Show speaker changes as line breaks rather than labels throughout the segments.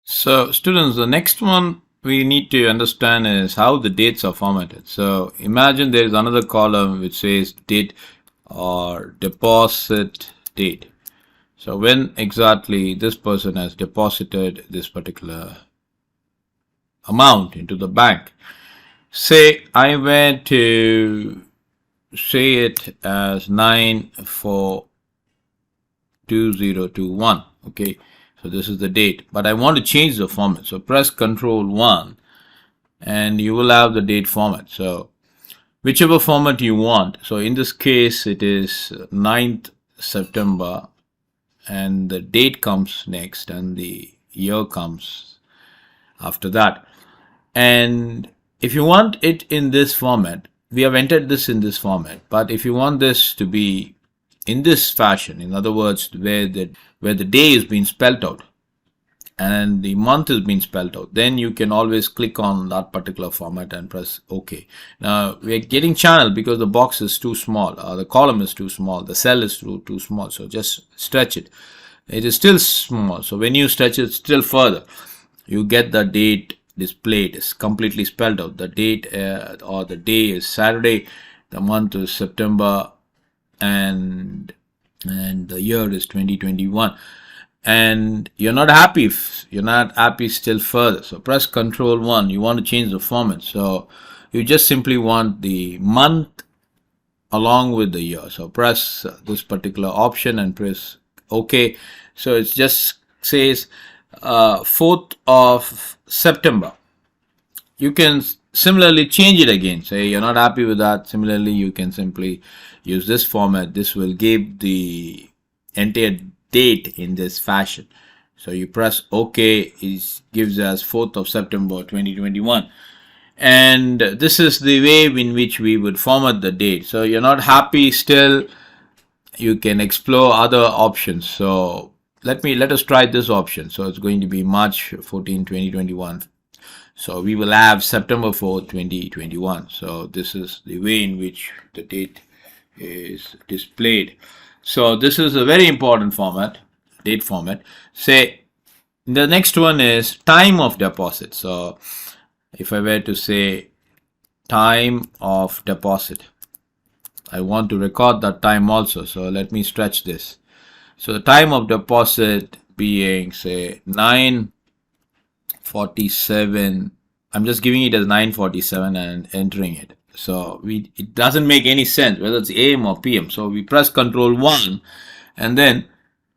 So, students, the next one we need to understand is how the dates are formatted. So, imagine there is another column which says date or deposit date. So, when exactly this person has deposited this particular amount into the bank. Say I were to say it as 9/4/2021. Okay, so this is the date, but I want to change the format. So press Control 1 and you will have the date format. So whichever format you want. So in this case, it is 9th September and the date comes next and the year comes after that. And if you want it in this format, we have entered this in this format. But if you want this to be in this fashion, in other words, where the day is being spelled out and the month is being spelled out, then you can always click on that particular format and press OK. Now we are getting channeled because the box is too small, the column is too small, the cell is too small. So just stretch it. It is still small. So when you stretch it still further, you get the date displayed. Is completely spelled out. The date or the day is Saturday, the month is September, and the year is 2021. And you're not happy if you're not happy still further, so press Control 1. You want to change the format, so you just simply want the month along with the year. So press this particular option and press OK. So it just says 4th of September. You can similarly change it again. Say you're not happy with that. Similarly, you can simply use this format. This will give the entire date in this fashion. So you press OK. It gives us 4th of September 2021. And this is the way in which we would format the date. So you're not happy still, you can explore other options. So let us try this option. So it's going to be March 14, 2021. So we will have September 4, 2021. So this is the way in which the date is displayed. So this is a very important format, date format. Say the next one is time of deposit. So if I were to say time of deposit, I want to record that time also. So let me stretch this. So the time of deposit being say 9:47. I'm just giving it as 9:47 and entering it. So it doesn't make any sense whether it's AM or PM. So we press Control 1 and then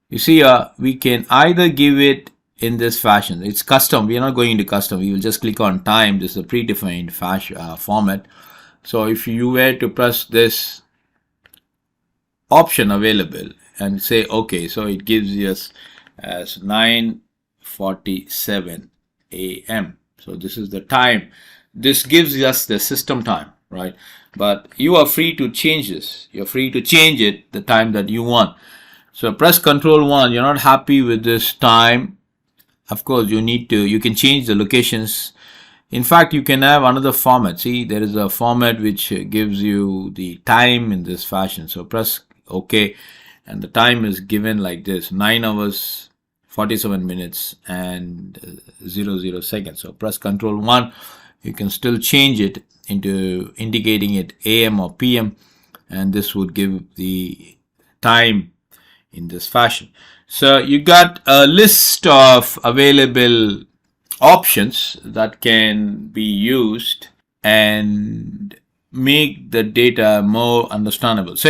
you see we can either give it in this fashion. It's custom. We are not going into custom. We will just click on time. This is a predefined format. So if you were to press this option available and say OK, so it gives us as 9:47 AM. So this is the time. This gives us the system time, right? But you are free to change this. You're free to change it the time that you want. So press Control 1. You're not happy with this time. Of course, you can change the locations. In fact, you can have another format. See, there is a format which gives you the time in this fashion. So press OK. And the time is given like this: 9 hours, 47 minutes and 00 seconds. So press Control 1. You can still change it into indicating it AM or PM, and this would give the time in this fashion. So you got a list of available options that can be used and make the data more understandable. So